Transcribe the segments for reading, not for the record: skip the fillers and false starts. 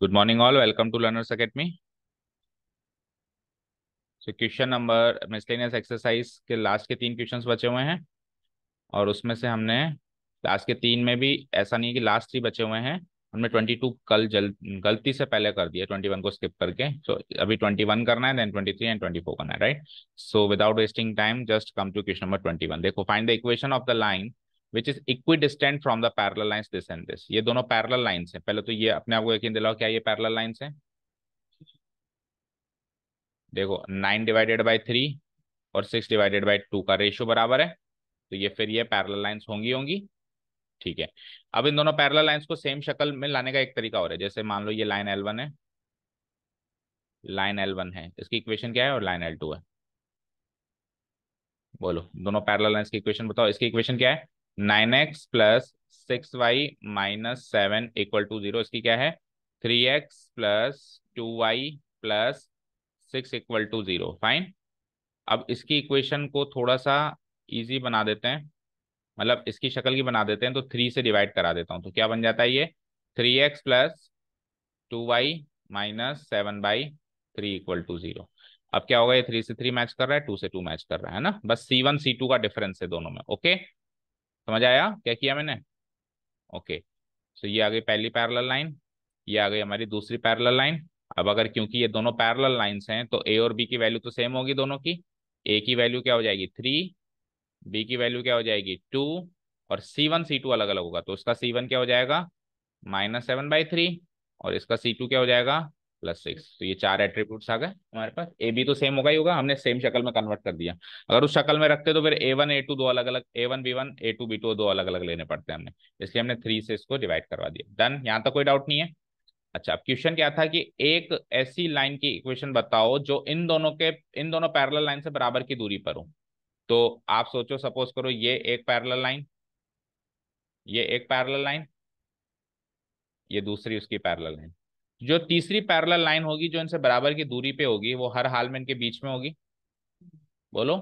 Good morning all, welcome to learners academy. So question number miscellaneous exercise के last के तीन questions बचे हुए हैं और उसमें से हमने लास्ट के तीन में भी ऐसा नहीं है कि लास्ट थ्री बचे हुए हैं। हमने 22 कल गलती से पहले कर दिया, 21 को स्किप करके। सो अभी 21 करना है, देन 23 एंड 24 करना है, right. So without wasting time just come to question number 21। देखो, find the equation of the line which is equidistant from the parallel lines this and this. ये दोनों पैरेलल लाइंस हैं। पहले तो ये अपने आप को यकीन दिलाओ, क्या ये पैरेलल लाइंस हैं? देखो, 9/3 और 6/2 का रेशियो बराबर है, तो ये फिर ये पैरेलल लाइंस होंगी होंगी। ठीक है। अब इन दोनों पैरेलल लाइंस को सेम शक्ल में लाने का एक तरीका और है। जैसे मान लो ये लाइन L1 है, लाइन L1 है, इसकी इक्वेशन क्या है? और लाइन L2 है। बोलो, दोनों पैरेलल लाइंस की इक्वेशन बताओ। इसकी इक्वेशन क्या है? 9x plus 6y - 7 = 0। इसकी क्या है? 3x plus 2y plus 6 = 0। Fine. अब इसकी इक्वेशन को थोड़ा सा इजी बना देते हैं, मतलब इसकी शक्ल की बना देते हैं। तो 3 से डिवाइड करा देता हूं, तो क्या बन जाता है ये? 3x plus 2y - 7/3 = 0। अब क्या होगा? ये 3 से 3 मैच कर रहा है, 2 से 2 मैच कर रहा है ना। बस C1 C2 का डिफरेंस है दोनों में। ओके, समझ आया क्या किया मैंने? ओके। तो ये आ गई पहली पैरेलल लाइन, ये आ गई हमारी दूसरी पैरेलल लाइन। अब अगर क्योंकि ये दोनों पैरेलल लाइंस हैं तो ए और बी की वैल्यू तो सेम होगी दोनों की। ए की वैल्यू क्या हो जाएगी? 3, बी की वैल्यू क्या हो जाएगी? 2, और C1 C2 अलग अलग होगा, तो उसका C1 क्या हो जाएगा? -7/3, और इसका C2 क्या हो जाएगा? +6। तो ये चार एट्रीब्यूट्स आ गए हमारे पास। ए बी तो सेम होगा ही होगा, हमने सेम शक्ल में कन्वर्ट कर दिया। अगर उस शक्ल में रखते तो फिर A1 A2 दो अलग अलग, A1 B1 A2 B2 दो अलग अलग लेने पड़ते हैं हमने, इसलिए हमने 3 से इसको डिवाइड करवा दिया। डन, यहाँ तक कोई डाउट नहीं है? अच्छा, अब क्वेश्चन क्या था कि एक ऐसी लाइन की इक्वेशन बताओ जो इन दोनों पैरेलल लाइन से बराबर की दूरी पर हो। तो आप सोचो, सपोज करो ये एक पैरेलल लाइन, ये एक पैरेलल लाइन, ये दूसरी उसकी पैरेलल लाइन। जो तीसरी पैरेलल लाइन होगी जो इनसे बराबर की दूरी पे होगी, वो हर हाल में इनके बीच में होगी। बोलो,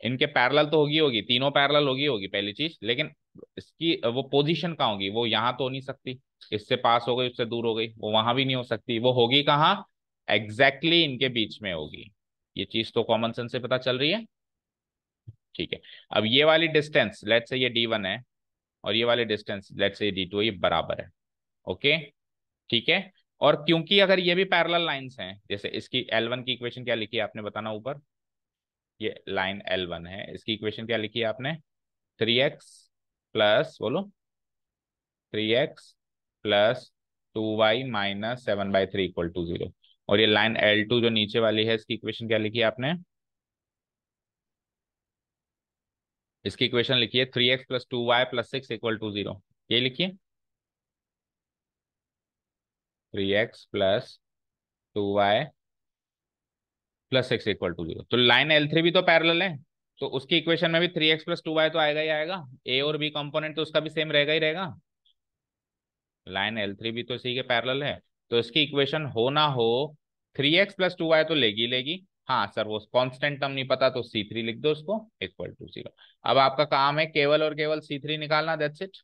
इनके पैरेलल तो होगी होगी, तीनों पैरेलल होगी होगी पहली चीज, लेकिन इसकी वो पोजीशन कहाँ होगी? वो यहाँ तो हो नहीं सकती, इससे पास हो गई उससे दूर हो गई, वो वहां भी नहीं हो सकती। वो होगी कहाँ? एग्जैक्टली इनके बीच में होगी। ये चीज तो कॉमन सेंस से पता चल रही है। ठीक है। अब ये वाली डिस्टेंस लेट्स से ये D1 है, और ये वाली डिस्टेंस लेट्स से D2 है, ये बराबर है। ओके, ठीक है। और क्योंकि अगर ये भी पैरेलल लाइंस हैं, जैसे इसकी L1 की इक्वेशन क्या लिखी है आपने, बताना ऊपर। ये लाइन L1 है, इसकी इक्वेशन क्या लिखी है आपने? 3x प्लस, बोलो, 3x प्लस 2y - 7/3 = 0। और ये लाइन L2 जो नीचे वाली है, इसकी इक्वेशन क्या लिखी है आपने? इसकी इक्वेशन लिखी है 3x प्लस 2y प्लस 6 = 0। ये लिखिए, 3x प्लस 2y प्लस 6 = 0। तो लाइन L3 भी तो पैरेलल है, तो उसकी इक्वेशन में भी 3x प्लस 2y तो आएगा ही आएगा। ए और बी कंपोनेंट तो उसका भी सेम रहेगा ही रहेगा। लाइन L3 भी तो इसी के पैरेलल है, तो इसकी इक्वेशन हो ना हो 3x प्लस 2y तो लेगी लेगी। हाँ सर, वो कांस्टेंट टर्म नहीं पता तो C3 लिख दो उसको, =0। अब आपका काम है केवल और केवल C3 निकालना, दैट्स इट।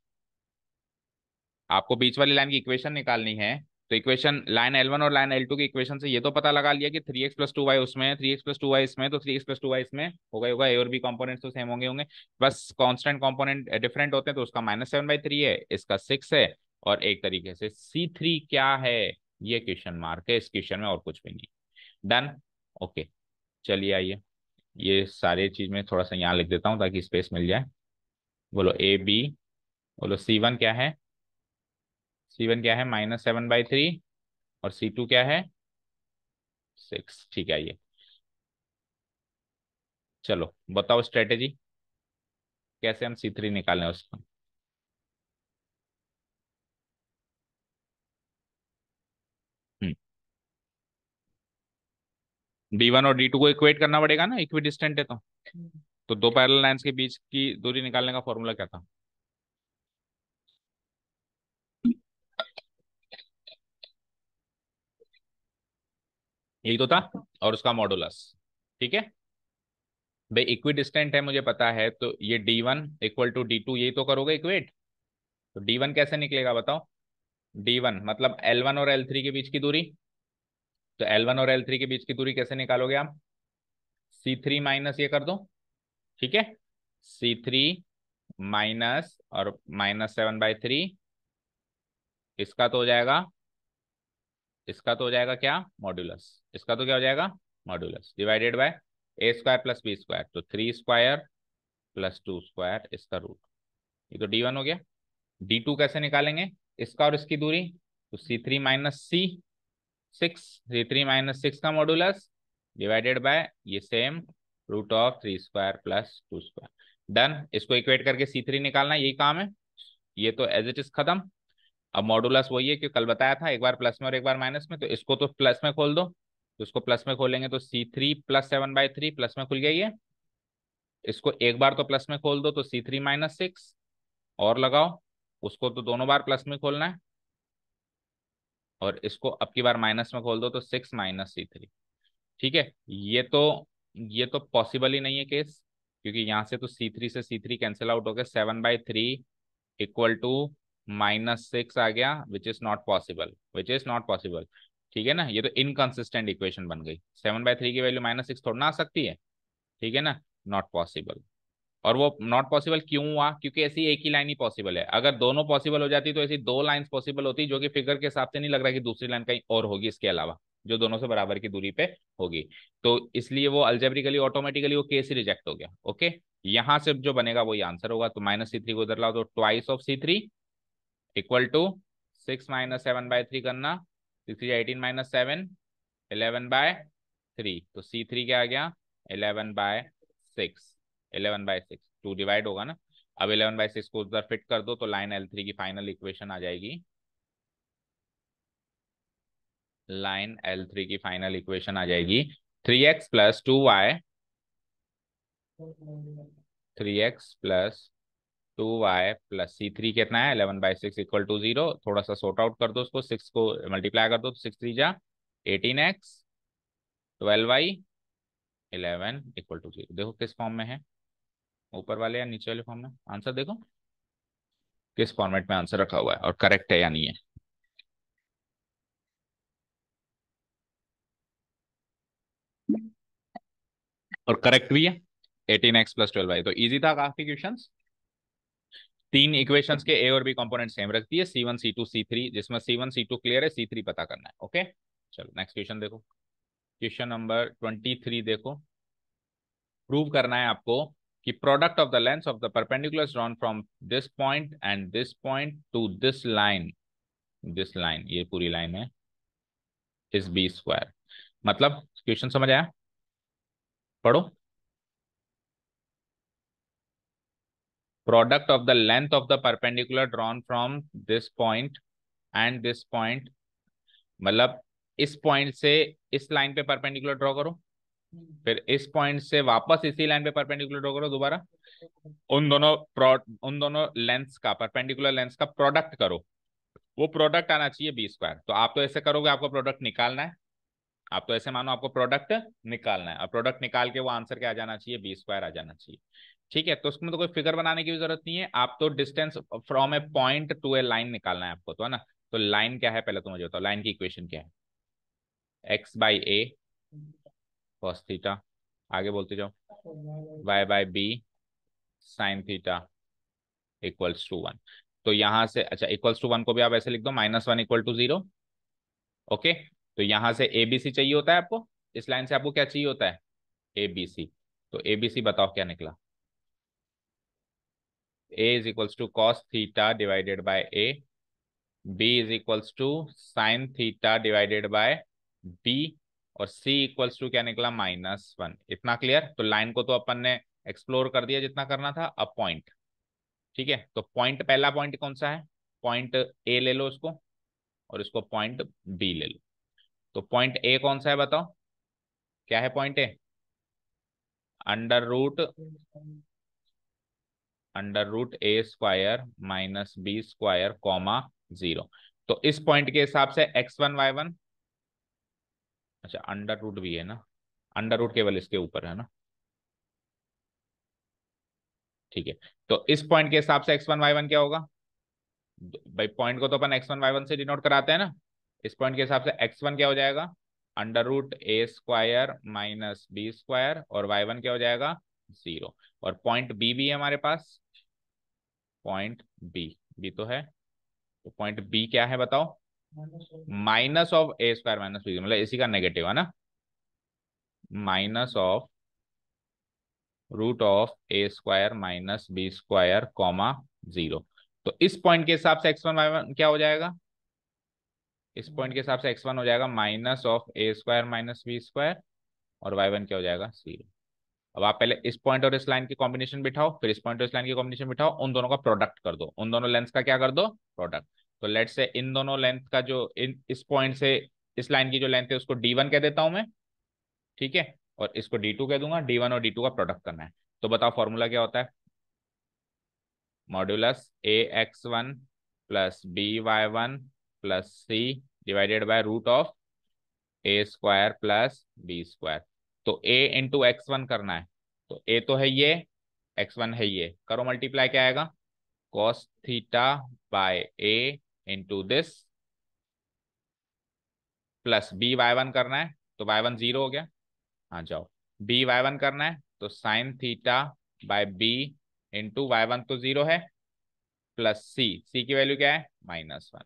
आपको बीच वाली लाइन की इक्वेशन निकालनी है। तो इक्वेशन लाइन L1 और लाइन L2 की इक्वेशन से ये तो पता लगा लिया कि 3x प्लस 2y उसमें है, 3x प्लस 2y इसमें, तो 3x प्लस 2y इसमें होगा ही होगा। ए और बी कंपोनेंट्स तो सेम होंगे होंगे, बस कांस्टेंट कंपोनेंट डिफरेंट होते हैं, तो उसका -7/3 है, इसका 6 है। और एक तरीके से C3 क्या है, ये क्वेश्चन मार्क है इस क्वेश्चन में, और कुछ भी नहीं। डन। ओके, चलिए आइए, ये सारे चीज में थोड़ा सा यहाँ लिख देता हूँ ताकि स्पेस मिल जाए। बोलो A B, बोलो C1 क्या है? C1 क्या है? -7/3। और C2 क्या है? 6। ठीक है, ये चलो बताओ स्ट्रेटेजी, कैसे हम C3 निकालें उसका। D1 और D2 को इक्वेट करना पड़ेगा ना, इक्वी डिस्टेंट है तो दो पैरेलल लाइंस के बीच की दूरी निकालने का फॉर्मूला क्या था? यही तो था, और उसका मॉडुलस। ठीक है भाई, इक्वी डिस्टेंट है मुझे पता है, तो ये D1 = D2, यही तो करोगे इक्वेट। तो D1 कैसे निकलेगा बताओ? D1 मतलब L1 और L3 के बीच की दूरी। तो L1 और L3 के बीच की दूरी कैसे निकालोगे आप? C3 माइनस ये कर दो, ठीक है, C3 माइनस और -7/3, इसका तो हो जाएगा, इसका तो हो जाएगा क्या, मॉड्यूलस, इसका तो क्या हो जाएगा, modulus, divided by A² plus B², तो 3² प्लस 2² इसका रूट। ये तो D1 हो गया। D2 कैसे निकालेंगे, इसका और इसकी दूरी, तो C3 माइनस C6 का मॉड्यूलस डिवाइडेड बाय ये सेम √3² प्लस 2²। डन, इसको इक्वेट करके C3 निकालना, यही काम है। ये तो एज इट इज खत्म। अब मॉडुलस वही है कि कल बताया था, एक बार प्लस में और एक बार माइनस में, तो इसको तो प्लस में खोल दो, तो इसको प्लस में खोलेंगे तो C3 प्लस 7/3 प्लस में खुल गया ये। इसको एक बार तो प्लस में खोल दो तो C3 माइनस 6 और लगाओ, उसको तो दोनों बार प्लस में खोलना है, और इसको अब की बार माइनस में खोल दो तो 6 माइनस C3। ठीक है, ये तो पॉसिबल ही नहीं है केस, क्योंकि यहाँ से तो C3 से C3 कैंसिल आउट हो गया, 7/3 इक्वल टू -6 आ गया, which is not possible, which is not possible. ठीक है ना, ये तो इनकंसिस्टेंट इक्वेशन बन गई, 7/3 की वैल्यू -6 थोड़ा ना आ सकती है, ठीक है ना, नॉट पॉसिबल। और वो नॉट पॉसिबल क्यों हुआ, क्योंकि ऐसी एक ही लाइन ही पॉसिबल है। अगर दोनों पॉसिबल हो जाती तो ऐसी दो लाइंस पॉसिबल होती, जो कि फिगर के हिसाब से नहीं लग रहा कि दूसरी लाइन कहीं और होगी इसके अलावा, जो दोनों से बराबर की दूरी पे होगी। तो इसलिए वो अल्जेब्रिकली ऑटोमेटिकली वो केस ही रिजेक्ट हो गया। ओके, यहां से जो बनेगा वही आंसर होगा। तो -C3 को इधर लाओ तो twice of C3 equal to 6 minus 7/3 करना, 6 18 माइनस 7 11/3, तो C3 क्या आ गया, 11/6, 11/6, 2 डिवाइड होगा ना। अब 11/6 को उधर फिट कर दो तो लाइन L3 की फाइनल इक्वेशन आ जाएगी, लाइन L3 की फाइनल इक्वेशन आ जाएगी 3x plus 2y, 3x plus 2y plus C3 कितना है 11/6 इक्वल टू 0। थोड़ा सा सॉर्ट आउट कर दो उसको, 6 को मल्टीप्लाई कर दो तो 6 3 जा 18x, 12y 11 इक्वल टू 0। देखो किस फॉर्म में है, ऊपर वाले या नीचे वाले फॉर्म में, आंसर देखो किस फॉर्मेट में आंसर रखा हुआ है और करेक्ट है या नहीं है। और करेक्ट भी है, 18x प्लस 12y, तो इजी था काफी क्वेश्चंस। तीन इक्वेशंस के ए और बी कंपोनेंट सेम रखती है, C1 C2 C3, जिसमें C1 C2 क्लियर है, C3 पता करना है। ओके, चलो नेक्स्ट क्वेश्चन देखो, क्वेश्चन नंबर 23 देखो। प्रूव करना है आपको कि product of the length of the perpendicular drawn from this point and this point two this line, ये पूरी लाइन है, इज B²। मतलब क्वेश्चन समझ आया, पढ़ो। Product of the length of the perpendicular drawn from this point and this point, मतलब इस point से इस लाइन पे परपेंडिकुलर ड्रॉ करो, फिर इस पॉइंट से वापस इसी लाइन पे परपेंडिकुलर ड्रॉ करो दोबारा, उन दोनों लेंस का, परपेंडिकुलर लेंस का प्रोडक्ट करो, वो प्रोडक्ट आना चाहिए B²। तो आप तो ऐसे करोगे, आपको प्रोडक्ट निकालना है, आप तो ऐसे मानो आपको प्रोडक्ट निकालना है, और प्रोडक्ट निकाल के वो आंसर क्या आ जाना चाहिए, B² आ जाना चाहिए। ठीक है, तो उसमें तो कोई फिगर बनाने की भी जरूरत नहीं है, आप तो distance from A point two A line निकालना है आपको, तो है ना। तो लाइन क्या है पहले तो मुझे बताओ, लाइन की इक्वेशन क्या है, x/a cos थीटा, आगे बोलते जाओ, y/b sin theta equals to 1। तो यहां से अच्छा, इक्वल्स टू 1 को भी आप ऐसे लिख दो, -1 इक्वल टू 0। ओके, तो यहां से ABC चाहिए होता है आपको, इस लाइन से आपको क्या चाहिए होता है, ABC। तो ABC बताओ क्या निकला, A is equals to cos theta divided by A, B is equals to sine theta divided by B, और C इक्वल्स टू क्या निकला, -1। इतना क्लियर। तो लाइन को तो अपन ने एक्सप्लोर कर दिया जितना करना था, अब पॉइंट। ठीक है, तो पॉइंट, पहला पॉइंट कौन सा है, पॉइंट A ले लो उसको, और इसको पॉइंट B ले लो। तो पॉइंट A कौन सा है बताओ, क्या है point A, under root A² -B² comma 0। तो इस पॉइंट के हिसाब से x1 y1, अच्छा अंडर रूट भी है ना, अंडर रूट केवल इसके ऊपर है ना, ठीक है। तो इस पॉइंट के हिसाब से x1 y1 क्या होगा, भाई पॉइंट को तो अपन x1 y1 से डिनोट कराते हैं ना, इस पॉइंट के हिसाब से x1 क्या हो जाएगा, √a² माइनस b² और y1 क्या हो जाएगा, 0। और पॉइंट बी भी है हमारे पास, पॉइंट बी भी तो है, तो पॉइंट बी क्या है बताओ, -(a² माइनस b), मतलब इसी का नेगेटिव है ना, -√a² माइनस b² कॉमा 0। तो इस पॉइंट के हिसाब से x1 y1 क्या हो जाएगा, इस पॉइंट के हिसाब से x1 हो जाएगा -(a² माइनस b², और y1 क्या हो जाएगा, 0। अब आप पहले इस पॉइंट और इस लाइन की कॉम्बिनेशन बिठाओ, फिर इस पॉइंट और इस लाइन की कॉम्बिनेशन बिठाओ, उन दोनों का प्रोडक्ट कर दो, उन दोनों लेंथ का क्या कर दो, प्रोडक्ट। तो लेट से इन दोनों लेंथ का जो इस पॉइंट से इस लाइन की जो लेंथ है उसको D1 कह देता हूं मैं, ठीक है, और इसको D2 कह दूंगा, D1 और D2 का प्रोडक्ट करना है। तो बताओ फॉर्मूला क्या होता है, modulus ax1 plus by1 plus c divided by √(a² plus b²। तो a इंटू x1 करना है, तो a तो है ये, x1 है ये, करो मल्टीप्लाई, क्या आएगा, cos theta by a into this, plus by1 करना है, तो y1 0 हो गया, हाँ जाओ, by1 करना है तो sine theta by b into y1 तो 0 है, प्लस c की वैल्यू क्या है, -1,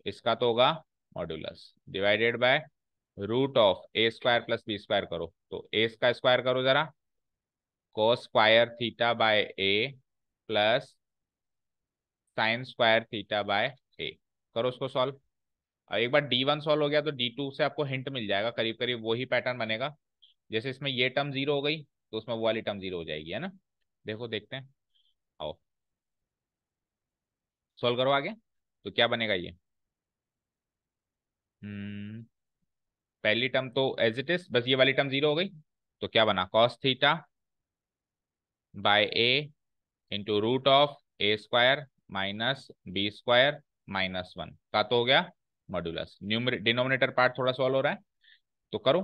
इसका तो होगा modulus divided by √(a² plus b² करो, तो a का स्क्वायर करो जरा, cos² theta by a plus sin² theta by a, करो उसको सॉल्व। अब एक बार D1 सॉल्व हो गया तो D2 से आपको हिंट मिल जाएगा, करीब करीब वही पैटर्न बनेगा, जैसे इसमें ये टर्म 0 हो गई तो उसमें वो वाली टर्म 0 हो जाएगी, है ना। देखो देखते हैं, आओ सॉल्व करो आगे, तो क्या बनेगा ये, हम्म पहली टर्म तो एज इट इज, बस ये वाली टर्म 0 हो गई, तो क्या बना, cos theta by a into √(a² minus b² -1 का तो हो गया मॉड्यूलस, न्यूमर डिनोमिनेटर पार्ट थोड़ा सॉल्व हो रहा है, तो करो,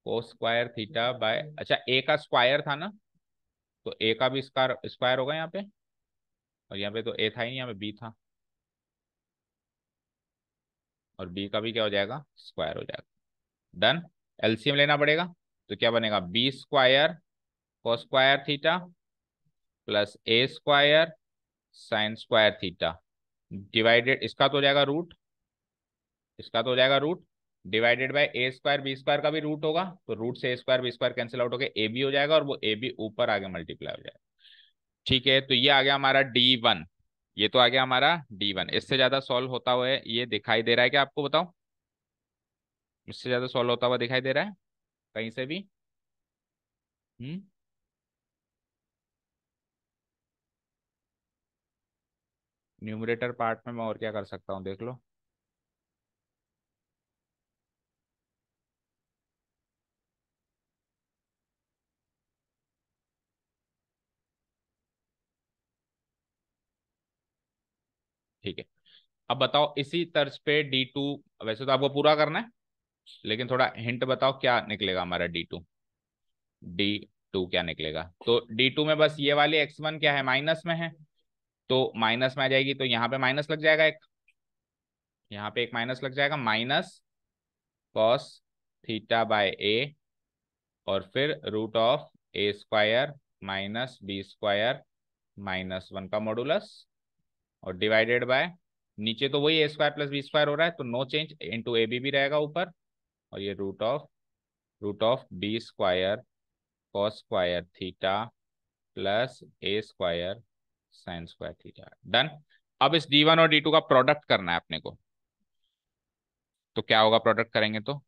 cos² थीटा बाय, अच्छा a का स्क्वायर था ना, तो a का भी स्क्वायर होगा यहाँ पे, और यहाँ पे तो a था ही नहीं, यहाँ पे b था, और b का भी क्या हो जाएगा, स्क्वायर हो जाएगा, डन। एलसीएम लेना पड़ेगा, तो क्या बनेगा, b² cos² theta plus a² sin² theta divided, इसका तो हो जाएगा रूट, इसका तो हो जाएगा root, divided by a² b² का भी रूट होगा, तो रूट से a² b² कैंसिल आउट हो गया, a b हो जाएगा, और वो a b ऊपर आगे मल्टीप्लाई हो जाएगा, ठीक है। तो ये आ गया हमारा D1, ये तो आ गया हमारा D1, इससे ज्यादा सॉल्व होता हुआ है ये दिखाई दे रहा है क्या आपको, बताओ, इससे ज्यादा सॉल्व होता हुआ दिखाई दे रहा है कहीं से भी, हम्म न्यूमरेटर पार्ट में मैं और क्या कर सकता हूँ देख लो, ठीक है। अब बताओ इसी तर्ज पे D2, वैसे तो आपको पूरा करना है, लेकिन थोड़ा हिंट बताओ क्या निकलेगा हमारा D2 क्या निकलेगा, तो D2 में बस ये वाली x1 क्या है, माइनस में है, तो माइनस में आ जाएगी, तो यहाँ पे माइनस लग जाएगा एक, यहाँ पे एक माइनस लग जाएगा, minus cos theta by a, और फिर √(a² माइनस b² -1 का मॉडुलस, और डिवाइडेड बाय, नीचे तो वही a² प्लस b² हो रहा है तो no change, into A B भी रहेगा ऊपर, और ये root of b² cos² theta plus a² sin² theta, done. अब इस D1 और D2 का प्रोडक्ट करना है अपने को, तो क्या होगा प्रोडक्ट करेंगे तो,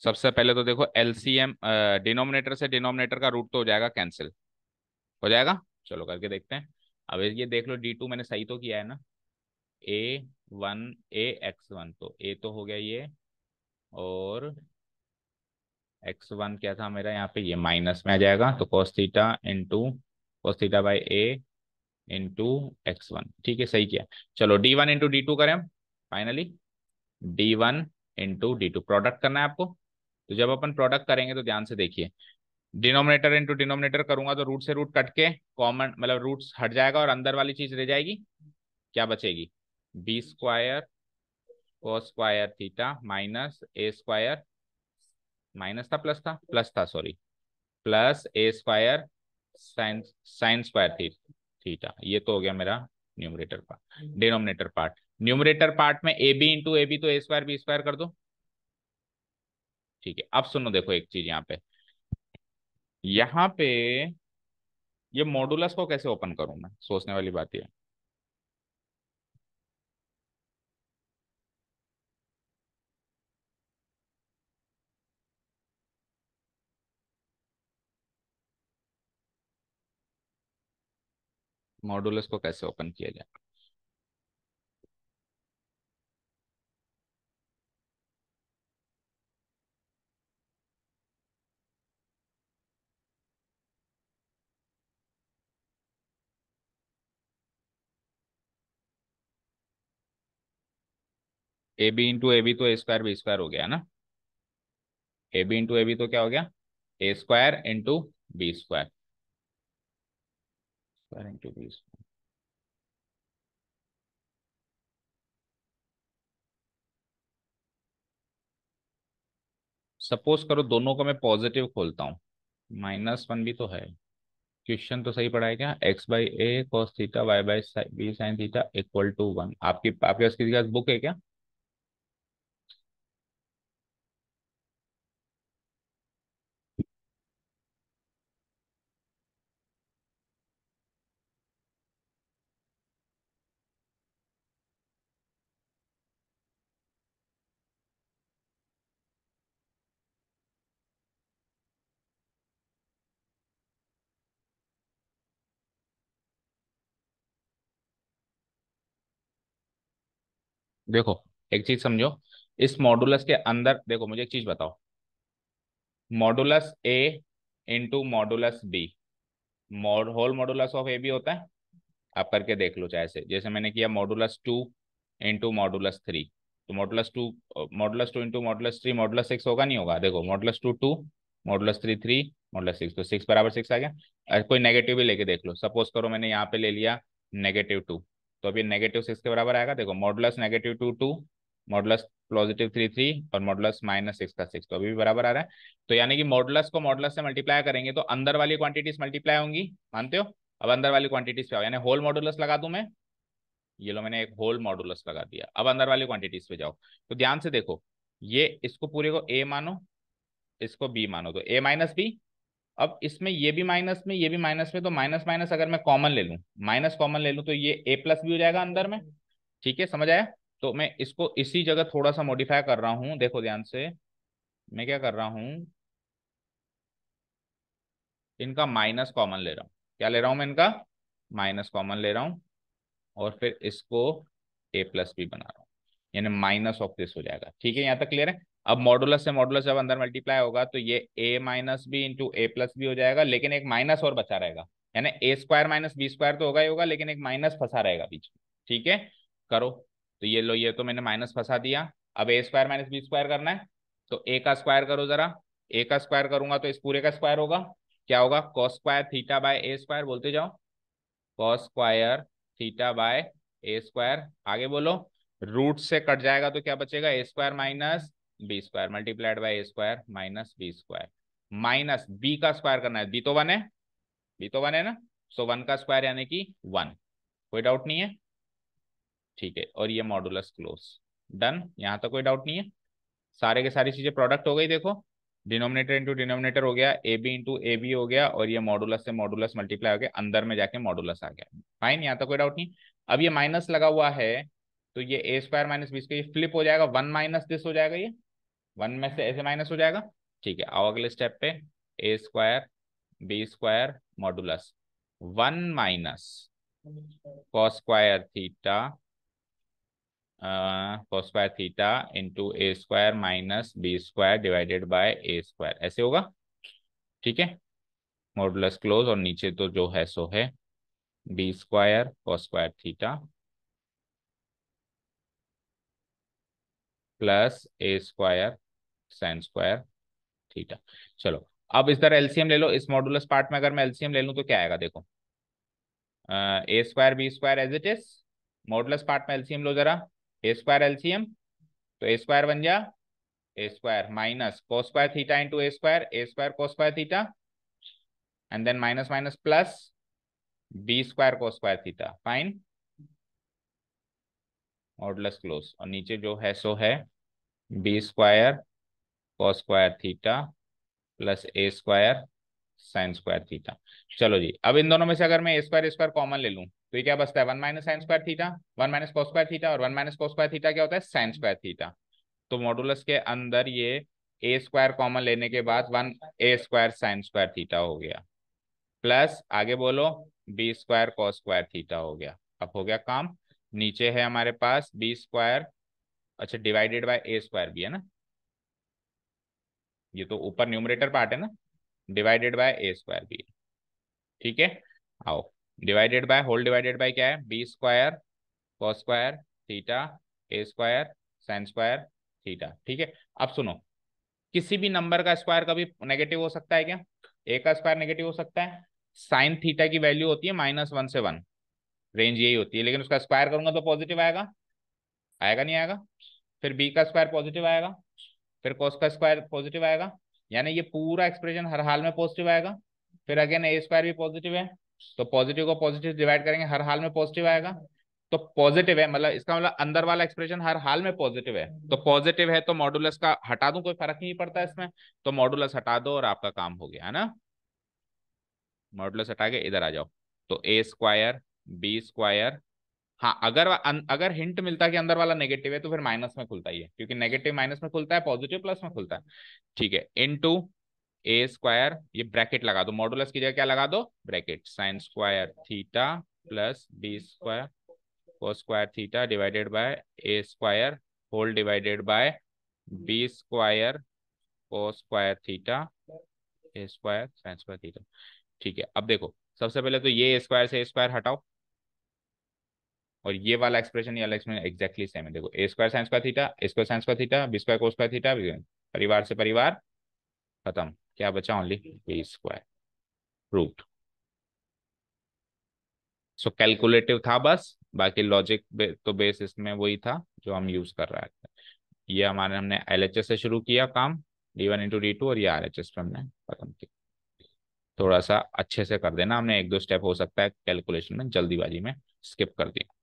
सबसे पहले तो देखो एलसीएम, डिनोमिनेटर से डिनोमिनेटर का रूट तो हो जाएगा कैंसिल, हो जाएगा, चलो करके देखते हैं। अब ये देख लो D2 मैंने सही तो किया है ना, a(x1) तो a तो हो गया ये, और x1 क्या था मेरा यहाँ पे, ये माइनस में आ जाएगा, तो cos theta by a into x1, ठीक है सही किया। चलो D1 इंटू D2 करें हम, finally D1 into D2 product करना है आपको, तो जब अपन प्रोडक्ट करेंगे तो ध्यान से देखिए, डिनोमिनेटर इंटू डिनोमिनेटर करूंगा तो रूट से रूट कट के कॉमन मतलब रूट्स हट जाएगा और अंदर वाली चीज रह जाएगी, क्या बचेगी, B square cos square theta minus A square, minus था प्लस था sorry, plus A square sine sine square theta. ये तो हो गया मेरा numerator part. Denominator part, numerator part में A B into A B तो ए स्क्वायर बी स्क्वायर कर दो। ठीक है, अब सुनो देखो एक चीज यहाँ पे ये मॉडुलस को कैसे ओपन करूं मैं, सोचने वाली बात ये मॉडुलस को कैसे ओपन किया जाए। A B into A B तो ए स्क्वायर बी स्क्वायर हो गया ना, A B into A B तो क्या हो गया, A square into B square, square into B. Suppose करो दोनों को मैं पॉजिटिव खोलता हूँ, -1 भी तो है। क्वेश्चन तो सही पढ़ा है क्या, X by A cos theta Y by B sine theta equal to 1। आपकी आपके पास किसी के पास बुक है क्या। देखो एक चीज समझो, इस मॉडुलस के अंदर देखो, मुझे एक चीज बताओ, modulus A into modulus B, whole modulus of A B होता है। आप करके देख लो, चाहे से जैसे मैंने किया मॉडुलस 2 इंटू मॉडुलस 3, तो modulus two into modulus 3 modulus 6 होगा नहीं होगा, देखो मॉडुलस 2 2, मॉडुलस 3 3, मॉडुलस 6 तो 6 = 6 आ गया। कोई नेगेटिव भी लेके देख लो, सपोज करो मैंने यहाँ पे ले लिया -2, तो अभी -6 के बराबर आएगा। देखो मॉडुलस -2 2, मॉडुलस +3 3 और मॉडुलस -6 तो अभी भी बराबर आ रहा है। तो यानी कि मॉडुलस को मॉडुलस से मल्टीप्लाई करेंगे तो अंदर वाली क्वांटिटीज मल्टीप्लाई होंगी, मानते हो। अब अंदर वाली क्वांटिटीज पे आओ, यानी होल मॉडुलस लगा दूं मैं, ये लो मैंने एक होल मॉडुलस लगा दिया। अब अंदर वाली क्वांटिटीज पे जाओ, तो ध्यान से देखो, ये इसको पूरे को ए मानो, इसको बी मानो, तो ए माइनस बी। अब इसमें ये भी माइनस में ये भी माइनस में, तो माइनस माइनस अगर मैं कॉमन ले लूं, माइनस कॉमन ले लूं तो ये ए प्लस भी हो जाएगा अंदर में। ठीक है, समझ आया। तो मैं इसको इसी जगह थोड़ा सा मॉडिफाई कर रहा हूं, देखो ध्यान से, मैं क्या कर रहा हूं, इनका माइनस कॉमन ले रहा हूं। क्या ले रहा हूं मैं, इनका माइनस कॉमन ले रहा हूं, और फिर इसको ए प्लस बी बना रहा हूँ, यानी माइनस ऑफ दिस हो जाएगा। ठीक है, यहाँ तक क्लियर है। अब मॉडुलस से मॉडुलस जब अंदर मल्टीप्लाई होगा तो ये ए माइनस बी इंटू ए प्लस बी हो जाएगा, लेकिन एक माइनस और बचा रहेगा, यानी ए स्क्वायर माइनस बी स्क्वायर तो होगा ही होगा, लेकिन एक माइनस फंसा रहेगा बीच में। ठीक है, करो। तो ये लो, ये तो मैंने माइनस फंसा दिया। अब ए स्क्वायर माइनस बी स्क्वायर करना है, तो ए का स्क्वायर करो जरा। ए का स्क्वायर करूंगा तो इस पूरे का स्क्वायर होगा, क्या होगा, cos square theta by A square, बोलते जाओ, cos square theta by A square. आगे बोलो, रूट से कट जाएगा तो क्या बचेगा, A square minus B square multiplied by A square minus B square, minus B का स्क्वायर करना है, बी तो 1 है, बी तो 1 है ना, सो 1 का स्क्वायर यानी कि 1। कोई डाउट नहीं है। ठीक है, और ये मॉडुलस क्लोज, डन, यहाँ तक कोई डाउट नहीं है। सारे के सारी चीजें प्रोडक्ट हो गई, देखो डिनोमिनेटर इंटू डिनोमिनेटर हो गया, A B into A B हो गया, और ये मॉडुलस से मॉडुलस मल्टीप्लाई हो गया, अंदर में जाके मॉडुलस आ गया। फाइन, यहाँ तक कोई डाउट नहीं। अब ये माइनस लगा हुआ है, तो ये A square minus B square flip हो जाएगा, 1 माइनस दिस हो जाएगा, ये 1 में से ऐसे माइनस हो जाएगा। ठीक है, आओ अगले स्टेप पे, A square B square modulus 1 minus cos square theta, cos square theta into A square minus B square divided by A square, ऐसे होगा। ठीक है, मॉडुलस क्लोज, और नीचे तो जो है सो है B square cos square theta plus A square sine square theta. चलो, अब इधर एलसीएम ले लो, इस मॉडुलस पार्ट में अगर मैं एलसीएम ले लूं तो क्या आएगा देखो, A square B square as it is, modulus part में एलसीएम लो जरा, ए स्क्वायर एलसीएम, तो ए स्क्वायर बन जा A square minus cos square theta into A square cos square theta, and then minus minus plus B square cos square theta, fine, modulus close, और नीचे जो है सो है B square cos square theta plus A square sine square theta. चलो जी, अब इन दोनों में से अगर मैं ए स्क्वायर कॉमन ले लूं तो ये क्या बचता है, one minus sine square theta, one minus cos square theta, और one minus cos square theta क्या होता है, साइन स्क्वायर थीटा। तो मॉडुलस के अंदर ये ए स्क्वायर कॉमन लेने के बाद one A square sine square theta हो गया, प्लस आगे बोलो B square cos square theta हो गया। अब हो गया काम, नीचे है हमारे पास बी स्क्वायर, अच्छा डिवाइडेड बाय ए स्क्वायर भी है ना, ये तो ऊपर न्यूमरेटर पार्ट है ना, डिवाइडेड बाय ए स्क्वायर भी है, ठीक है। आओ, divided by whole divided by क्या है, B square cos square theta A square sine square theta, ठीक है। अब सुनो, किसी भी नंबर का स्क्वायर कभी नेगेटिव हो सकता है क्या, ए का स्क्वायर नेगेटिव हो सकता है, साइन थीटा की वैल्यू होती है -1 से 1, रेंज यही होती है, लेकिन उसका स्क्वायर करूंगा तो पॉजिटिव आएगा, आएगा नहीं आएगा, फिर बी का स्क्वायर पॉजिटिव आएगा, फिर कोस का स्क्वायर पॉजिटिव आएगा, यानी ये पूरा एक्सप्रेशन हर हाल में पॉजिटिव आएगा, फिर अगेन ए स्क्वायर भी पॉजिटिव है, तो पॉजिटिव को पॉजिटिव डिवाइड करेंगे हर हाल में पॉजिटिव आएगा, तो पॉजिटिव है मतलब इसका मतलब अंदर वाला एक्सप्रेशन हर हाल में पॉजिटिव है, तो पॉजिटिव है तो मॉडुलस का हटा दूं कोई फर्क नहीं पड़ता इसमें, तो मॉडुलस हटा दो और आपका काम हो गया है ना, मॉडुलस हटा के इधर आ जाओ, तो ए स्क्वायर बी स्क्वायर, हाँ अगर अगर हिंट मिलता कि अंदर वाला नेगेटिव है तो फिर माइनस में खुलता ही है, क्योंकि नेगेटिव माइनस में खुलता है, पॉजिटिव प्लस में खुलता है, ठीक है, इनटू ए स्क्वायर, ये ब्रैकेट लगा दो, मॉडुलस की जगह क्या लगा दो, bracket, sine square theta plus B square cos square theta divided by A square whole divided by B square cos square theta A square sine square theta, ठीक है। अब देखो सबसे पहले तो ये ए स्क्वायर से ए स्क्वायर हटाओ, और ये वाला एक्सप्रेशन ये वाला एक्सप्रेशन एग्जैक्टली सेम है, देखो A square sine square theta A square sine square theta B square cos square theta, परिवार से परिवार खत्म, क्या बचा, only B square root, so calculative था बस, बाकी लॉजिक तो बेस इसमें वही था जो हम यूज कर रहे थे। ये हमारे हमने एलएचएस से शुरू किया काम, d1 × d2, और ये आरएचएस पे हमने खत्म किया। थोड़ा सा अच्छे से कर देना, हमने एक दो स्टेप हो सकता है कैलकुलेशन में जल्दीबाजी में स्किप कर दिया,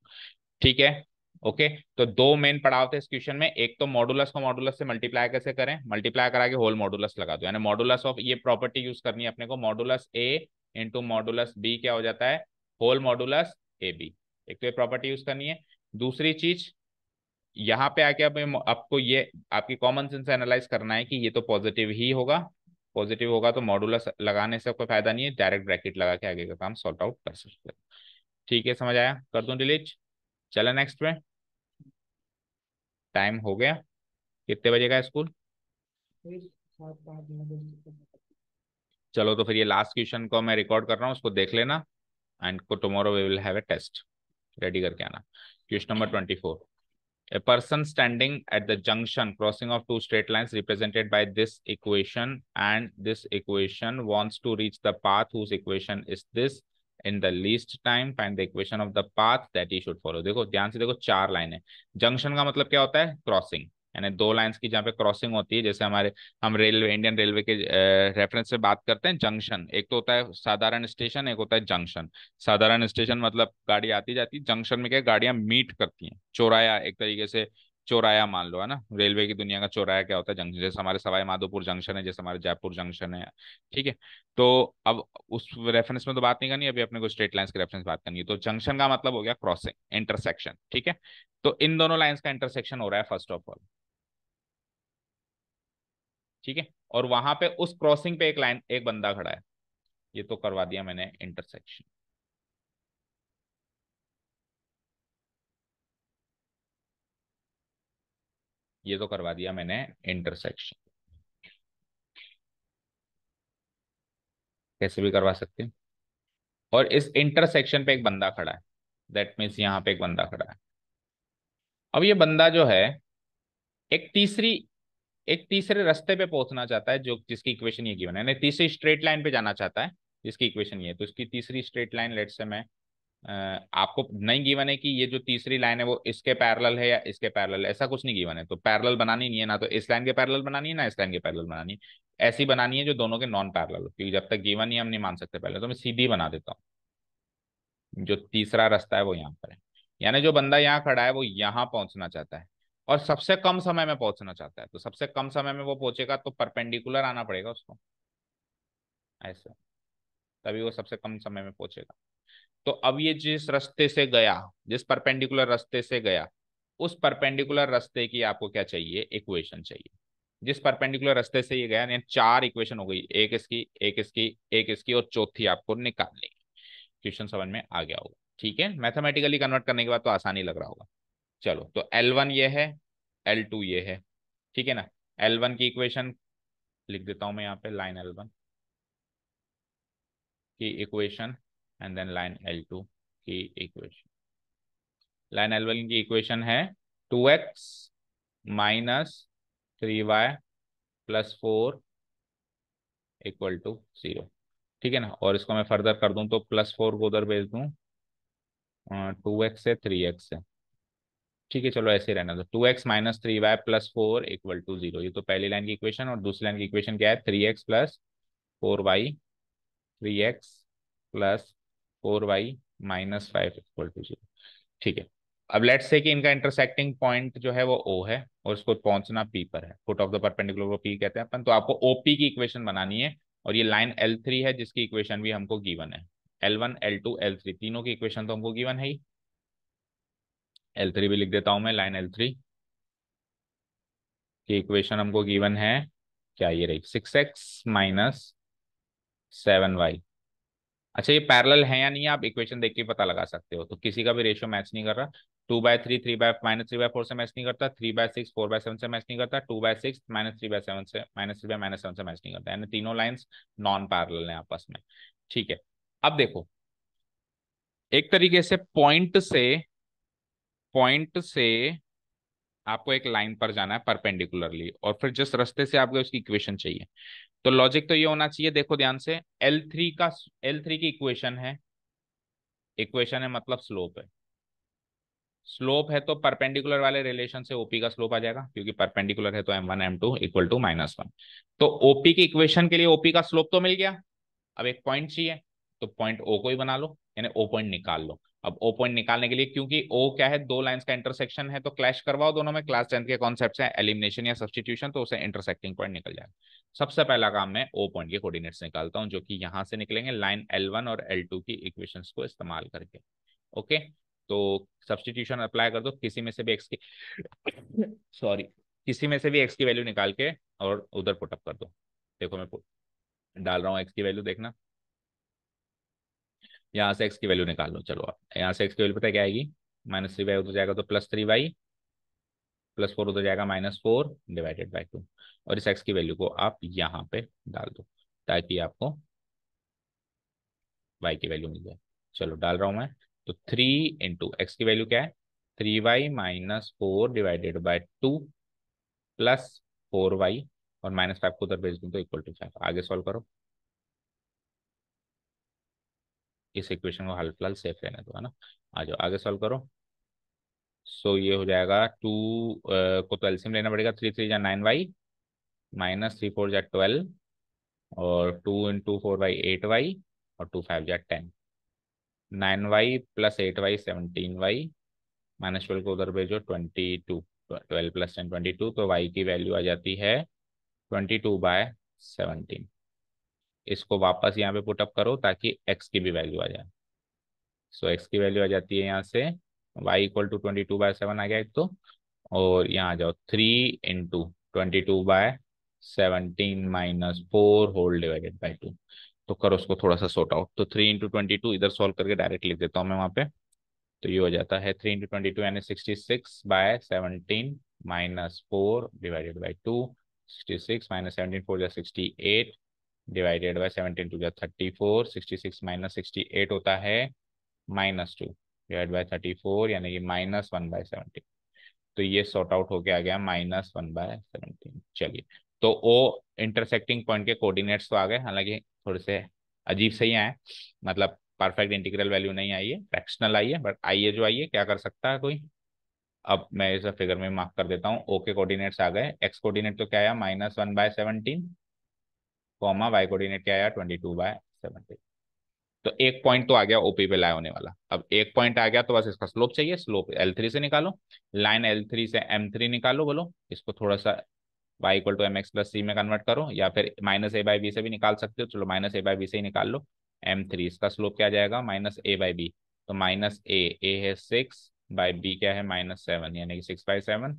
ठीक है। ओके, तो दो मेन पड़ाव थे इस क्वेश्चन में, एक तो मॉडुलस को मॉडुलस से मल्टीप्लाई कैसे करें, मल्टीप्लाई करा के होल मॉडुलस लगा दो, यानी मॉडुलस ऑफ, ये प्रॉपर्टी यूज करनी है अपने को, modulus A into modulus B क्या हो जाता है, होल मॉडुलस ए बी, एक तो ये प्रॉपर्टी यूज करनी है। दूसरी चीज यहाँ पे आके अब आपको ये आपकी कॉमन सेंस एनालाइज करना है कि ये तो पॉजिटिव ही होगा, पॉजिटिव होगा तो मॉडुलस लगाने से कोई फायदा नहीं है, डायरेक्ट ब्रैकेट लगा के आगे का काम सॉर्ट आउट कर सकते हैं, ठीक है, समझ आया, कर दूं डिलीट, चलो नेक्स्ट में, टाइम हो गया, कितने बजे का स्कूल, चलो तो फिर ये लास्ट क्वेश्चन को मैं रिकॉर्ड कर रहा हूँ, उसको देख लेना, एंड को tomorrow we will have a test, ready करके आना। Question number 24, a person standing at the junction crossing of two straight lines represented by this equation and this equation wants to reach the path whose equation is this in the least time, find the equation of the path that he should follow। देखो ध्यान से देखो, चार line है, junction का मतलब क्या होता है, क्रॉसिंग, यानी दो लाइंस की जहाँ पे क्रॉसिंग होती है, जैसे हमारे हम रेलवे इंडियन रेलवे के रेफरेंस से बात करते हैं, जंक्शन एक तो होता है साधारण स्टेशन, एक होता है जंक्शन। साधारण स्टेशन मतलब गाड़ी आती जाती, जंक्शन में क्या गाड़ियां मीट करती हैं, चौराया एक तरीके से, चौराया मान लो है ना, रेलवे की दुनिया का चौराया क्या होता है, जंक्शन, जैसे हमारे सवाई माधोपुर जंक्शन है, जैसे हमारे जयपुर जंक्शन है, ठीक है। तो अब उस रेफरेंस में तो बात नहीं करनी, अभी अपने को स्ट्रेट लाइंस के रेफरेंस बात करनी है, तो जंक्शन का मतलब हो गया क्रॉसिंग, इंटरसेक्शन, ठीक है। तो इन दोनों लाइंस का इंटरसेक्शन हो रहा है फर्स्ट ऑफ ऑल, ठीक है, और वहां पे उस क्रॉसिंग पे एक लाइन एक बंदा खड़ा है, ये तो करवा दिया मैंने इंटरसेक्शन, ये तो करवा दिया मैंने इंटरसेक्शन, कैसे भी करवा सकते हैं, और इस इंटरसेक्शन पे एक बंदा खड़ा है, दैट मीन्स यहाँ पे एक बंदा खड़ा है। अब ये बंदा जो है एक तीसरी एक तीसरे रास्ते पे पहुंचना चाहता है जो जिसकी इक्वेशन ये गिवन है, यानी तीसरी स्ट्रेट लाइन पे जाना चाहता है जिसकी इक्वेशन ये है। तो इसकी तीसरी स्ट्रेट लाइन लेट से मैं आपको नहीं गिवन है कि ये जो तीसरी लाइन है वो इसके पैरेलल है या इसके पैरेलल, ऐसा कुछ नहीं गिवन है। तो पैरेलल बनानी नहीं है, ना तो इस लाइन के पैरेलल बनानी है ना इस लाइन के पैरेलल बनानी है, ऐसी बनानी है जो दोनों के नॉन पैरेलल हो, क्योंकि जब तक गिवन ही हम नहीं मान सकते पहले, तो मैं सीधी बना देता हूँ। जो तीसरा रास्ता है वो यहाँ पर है, यानी जो बंदा यहाँ खड़ा है वो यहाँ पहुंचना चाहता है और सबसे कम समय में पहुंचना चाहता है। तो सबसे कम समय में वो पहुंचेगा तो परपेंडिकुलर आना पड़ेगा उसको, ऐसे, तभी वो सबसे कम समय में पहुंचेगा। तो अब ये जिस रास्ते से गया, जिस परपेंडिकुलर रास्ते से गया, उस परपेंडिकुलर रास्ते की आपको क्या चाहिए, इक्वेशन चाहिए। जिस परपेंडिकुलर रास्ते से ये गया, यानी चार इक्वेशन हो गई, एक इसकी, एक इसकी, एक इसकी और चौथी आपको निकालनी। क्वेश्चन समझ में आ गया होगा, ठीक है। मैथमेटिकली कन्वर्ट करने के बाद तो आसानी लग रहा होगा। चलो, तो L1 ये है, L2 ये है, ठीक है ना। L1 की इक्वेशन लिख देता हूं मैं यहाँ पे, लाइन L1 की equation and then line L2 की इक्वेशन। लाइन L1 की इक्वेशन है 2x minus 3y plus 4 equal to 0, ठीक है ना। और इसको मैं फर्दर कर दूं तो +4 को उधर भेज दूं 2x से 3x से, ठीक है। चलो ऐसे ही रहना, तो 2x minus 3y plus 4 equal to 0, ये तो पहली लाइन की इक्वेशन। और दूसरी लाइन की इक्वेशन क्या है, 3x plus 4y, 3x plus 4y minus 5 equal to 0, ठीक है। अब लेट्स से कि इनका इंटरसेक्टिंग पॉइंट जो है वो O है और इसको पहुंचना P पर है, फुट ऑफ द परपेंडिकुलर को P कहते हैं अपन। तो आपको OP की इक्वेशन बनानी है और ये लाइन L3 है जिसकी इक्वेशन भी हमको गिवन है। L1 L2 L3 तीनों की इक्वेशन तो हमको गिवन है ही। L3 भी लिख देता हूं मैं, लाइन L3 की इक्वेशन हमको गिवन है, क्या ये रही, 6x माइनस 7y। अच्छा, ये पैरेलल है या नहीं आप इक्वेशन देख के पता लगा सकते हो। तो किसी का भी रेशियो मैच नहीं कर रहा। 2/3 3/-3/4 से मैच नहीं करता, 3/6 4/7 से मैच नहीं करता, 2/6 -3/7 से -3/-7 से मैच नहीं करता, यानी तीनों लाइंस नॉन पैरेलल हैं आपस में, ठीक है। अब देखो, एक तरीके से पॉइंट से आपको एक लाइन पर जाना है परपेंडिकुलरली, और फिर जिस रास्ते से आपको उसकी इक्वेशन चाहिए, तो लॉजिक तो ये होना चाहिए, देखो ध्यान से, L3 की इक्वेशन है मतलब स्लोप है। स्लोप है तो परपेंडिकुलर वाले रिलेशन से ओपी का स्लोप आ जाएगा, क्योंकि परपेंडिकुलर है तो m1 m2 इक्वल टू -1। तो ओपी की इक्वेशन के लिए ओपी का स्लोप तो मिल गया। अब एक पॉइंट चाहिए, तो पॉइंट ओ को ही बना लो, यानी ओ पॉइंट निकाल लो। अब ओ पॉइंट निकालने के लिए, क्योंकि ओ क्या है, दो लाइंस का इंटरसेक्शन है, तो क्लैश करवाओ दोनों में। क्लास 10 के कॉन्सेप्ट है एलिमिनेशन या सब्सटीट्यूशन, तो उसे इंटरसेक्टिंग पॉइंट निकल जाएगा। सबसे पहला काम मैं ओ पॉइंट के कोऑर्डिनेट्स निकालता हूं, जो कि यहां से निकलेंगे लाइन L1 और L2 की इक्वेशंस को इस्तेमाल करके, ओके। तो सब्सटीट्यूशन अप्लाई कर दो, किसी में से भी एक्स की सॉरी, किसी में से भी एक्स की वैल्यू निकाल के और उधर पुटअप कर दो। देखो मैं डाल रहा हूँ एक्स की वैल्यू, देखना। यहाँ से एक्स की वैल्यू निकाल लो, चलो आप यहाँ से एक्स की वैल्यू पता है क्या आएगी, -3y उधर जाएगा तो +3y, +4 उधर जाएगा -4 डिवाइडेड बाई 2। और इस एक्स की वैल्यू को आप यहाँ पे डाल दो ताकि आपको y की वैल्यू मिल जाए। चलो डाल रहा हूँ मैं, तो 3 × एक्स की वैल्यू क्या है, 3y -4 divided by 2 plus 4y, और -5 को उधर भेज दूँ तो इक्वल टू 5। आगे सॉल्व करो, इस इक्वेशन को हल फिलहाल सेफ रहने दो, है ना। आ जाओ आगे सॉल्व करो। सो ये हो जाएगा 2 को तो एलसीएम लेना पड़ेगा, 3 3 जा 9y, -3 4 जा 12, और 2 × 4 × 8y, और 2 5 जा 10। 9y प्लस 8y 17y, -12 को उधर भेजो 22, 12 + 10 22, तो y की वैल्यू आ जाती है 22/17। इसको वापस यहाँ पे पुटअप करो ताकि x की भी वैल्यू आ जाए। सो x की वैल्यू आ जाती है यहाँ से y इक्वल टू 22/7 आ गया एक तो, और यहाँ आ जाओ 3 × 22/17 -4 होल डिवाइडेड बाई 2। तो करो उसको थोड़ा सा सॉर्ट आउट, तो 3 × 22 इधर सॉल्व करके डायरेक्ट लिख देता हूँ मैं वहाँ पे। तो ये हो जाता है 3 × 22 यानी 66/17 -4 डिवाइडेड बाई 2। 66 -17 4 जा 68 डिवाइडेड बाई 17 2 जा 34। 66 - 68 होता है -2 डिवाइड बाई 34, यानी कि -1/17। तो ये सॉर्ट आउट होके आ गया -1/17। चलिए, तो ओ इंटरसेक्टिंग पॉइंट के कोऑर्डिनेट्स तो आ गए, हालांकि थोड़े से अजीब से ही आए, मतलब परफेक्ट इंटीग्रल वैल्यू नहीं आई है, फ्रैक्शनल आई है, बट आइए जो आई है, क्या कर सकता है कोई। अब मैं इसे फिगर में मार्क कर देता हूँ। ओ के कोऑर्डिनेट्स आ गए, एक्स कोऑर्डिनेट तो क्या आया -1/17, कॉमा वाई कोऑर्डिनेट क्या आया 22/17। तो एक पॉइंट तो आ गया ओपी पे लाई होने वाला। अब एक पॉइंट आ गया तो बस इसका स्लोप चाहिए, स्लोप L3 से निकालो, लाइन L3 से M3 निकालो, बोलो इसको थोड़ा सा y इक्वल टू mx+c में कन्वर्ट करो, या फिर -a/b से भी निकाल सकते हो, चलो -a/b से ही निकाल लो। M3 इसका स्लोप क्या आ जाएगा -a/b, तो -a है 6/b क्या है -7, यानी कि 6/7।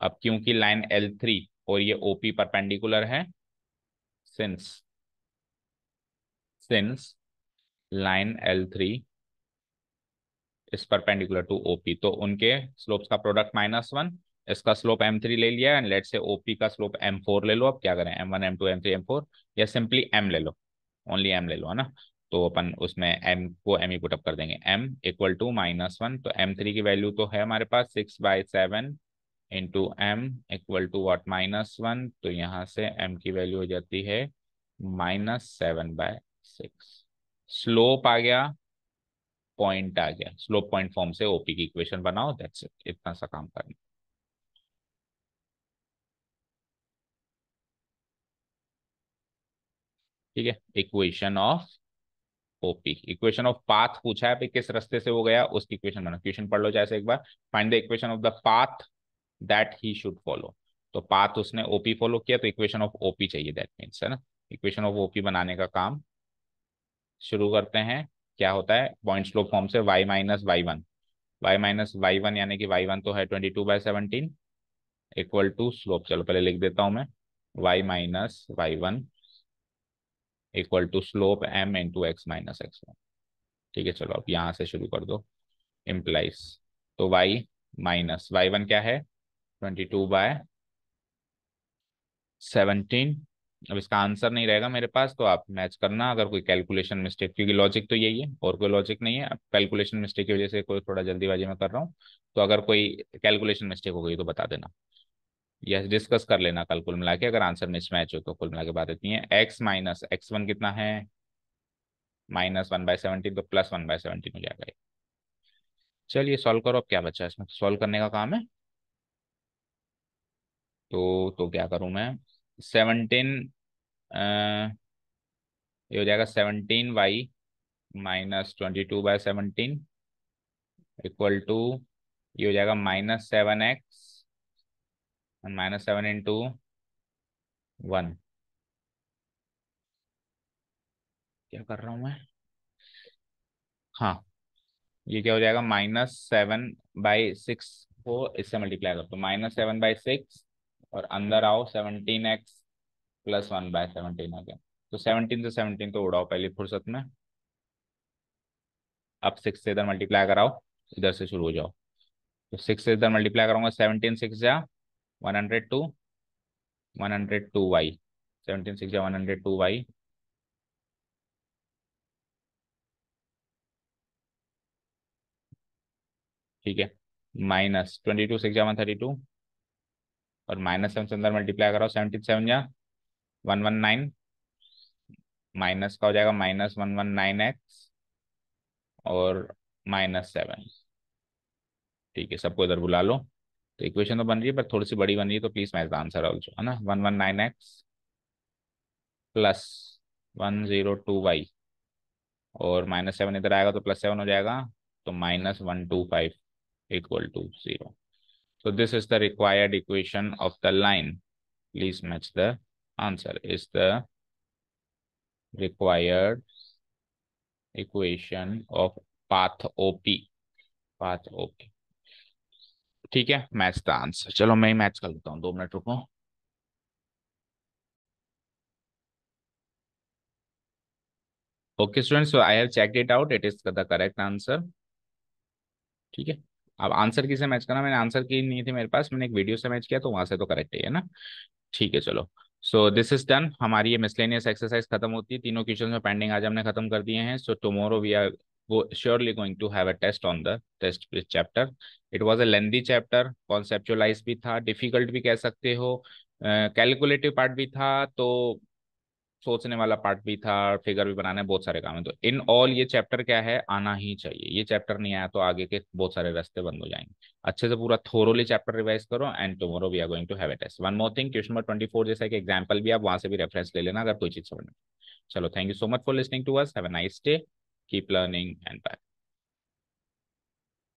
अब क्योंकि लाइन L3 और ये OP परपेंडिकुलर है, सिंस सिंस लाइन L3 इस परपेंडिकुलर टू ओपी, तो उनके स्लोप्स का प्रोडक्ट -1। इसका स्लोप M3 ले लिया एंड लेट से ओपी का स्लोप M4 ले लो। अब क्या करें, M1 M2 M3 M4, या सिंपली M ले लो, ओनली M ले लो, है ना। तो अपन उसमें M को M ही पुटअप कर देंगे, M इक्वल टू -1। तो M3 की वैल्यू तो है हमारे पास 6/7 into M equal to what -1, तो यहाँ से M की वैल्यू हो जाती है -7/6। स्लोप आ गया, पॉइंट आ गया, स्लोप पॉइंट फॉर्म से ओपी की इक्वेशन बनाओ, दैट्स इट, इतना सा काम करना। ठीक है, equation of OP, equation of path पूछा है, पे किस रास्ते से वो गया उसकी इक्वेशन बना, क्वेश्चन पढ़ लो जैसे एक बार। Find the equation of the path that he should follow. तो पाथ उसने ओपी फॉलो किया, तो इक्वेशन ऑफ ओपी चाहिए, दैट मीन्स, है ना। इक्वेशन ऑफ ओपी बनाने का काम शुरू करते हैं। क्या होता है, पॉइंट स्लोप फॉर्म से y-y1, y-y1 यानी कि y1 तो है 22/17 इक्वल टू स्लोप, चलो पहले लिख देता हूं मैं, y-y1 equal to slope m into x-x1। ठीक है, चलो अब यहाँ से शुरू कर दो, इम्प्लाइज, तो y-y1 क्या है 22/17। अब इसका आंसर नहीं रहेगा मेरे पास, तो आप मैच करना अगर कोई कैलकुलेशन मिस्टेक, क्योंकि लॉजिक तो यही है और कोई लॉजिक नहीं है। अब कैलकुलेशन मिस्टेक की वजह से कोई थोड़ा जल्दीबाजी में कर रहा हूँ, तो अगर कोई कैलकुलेशन मिस्टेक हो गई तो बता देना, यस डिस्कस कर लेना कल, कुल मिला के अगर आंसर मिसमैच हो तो। कुल मिला के बात इतनी है, x-x1 कितना है -1/17, तो +1/17 हो जाएगा। चलिए सॉल्व करो, अब क्या बचा है इसमें, सॉल्व करने का काम है। तो क्या करूं मैं, 17, ये हो जाएगा 17y -22/17 इक्वल टू, ये हो जाएगा -7x, -7 इंटू 1, क्या कर रहा हूँ मैं, हाँ, ये क्या हो जाएगा -7/6 को इससे मल्टीप्लाई कर, तो -7/6, और अंदर आओ 17x +1/17 आ गया। तो 17 से 17 तो उड़ाओ पहले फुर्सत में, अब 6 से इधर मल्टीप्लाई कराओ, इधर से शुरू हो जाओ। तो 6 से इधर मल्टीप्लाई करूंगा, 17 6 जा 102, 102y, 17 6 जा 102y, ठीक है, -22 6 जा 132, और -7 से अंदर मल्टीप्लाई कराओ, 77 जा 119, माइनस का हो जाएगा -119x और -7। ठीक है, सबको इधर बुला लो। तो इक्वेशन तो बन रही है पर थोड़ी सी बड़ी बन रही है, तो please match the answer also, है ना। 119x +102y, और -7 इधर आएगा तो +7 हो जाएगा, तो -125 equal to 0। So this is the required equation of the line. Please match the answer. Is the required equation of path OP. Path OP. ठीक है, मैच द आंसर, चलो मैं ही मैच कर लेता हूँ, 2 मिनट रुको। Okay students, so I have checked it out, it is the correct answer. ठीक है, अब आंसर किसे मैच करना, मैंने आंसर की नहीं थी मेरे पास, मैंने एक वीडियो से मैच किया, तो वहां से तो करेक्ट है ना। ठीक है, चलो, सो दिस इज डन, हमारी ये मिसलेनियस एक्सरसाइज खत्म होती है, तीनों क्वेश्चन में पेंडिंग आज हमने खत्म कर दिए हैं। सो टुमारो वी आर वो surely going to have a test on the test chapter. It was a lengthy chapter, conceptualize भी था, difficult भी कह सकते हो, कैलकुलेटिव पार्ट भी था, तो सोचने वाला पार्ट भी था, फिगर भी बनाने, बहुत सारे काम है। तो इन ऑल ये चैप्टर क्या है, आना ही चाहिए। ये चैप्टर नहीं आया तो आगे के बहुत सारे रास्ते बंद हो जाएंगे। अच्छे से पूरा थोरोली चैप्टर रिवाइज करो and tomorrow we are going to have a test. One more thing, question number 24 जैसा कि एग्जांपल भी आप वहां से भी रेफरेंस ले लेना अगर कोई चीज समझ में। चलो, thank you so much for listening to us, have a nice day, keep learning and bye.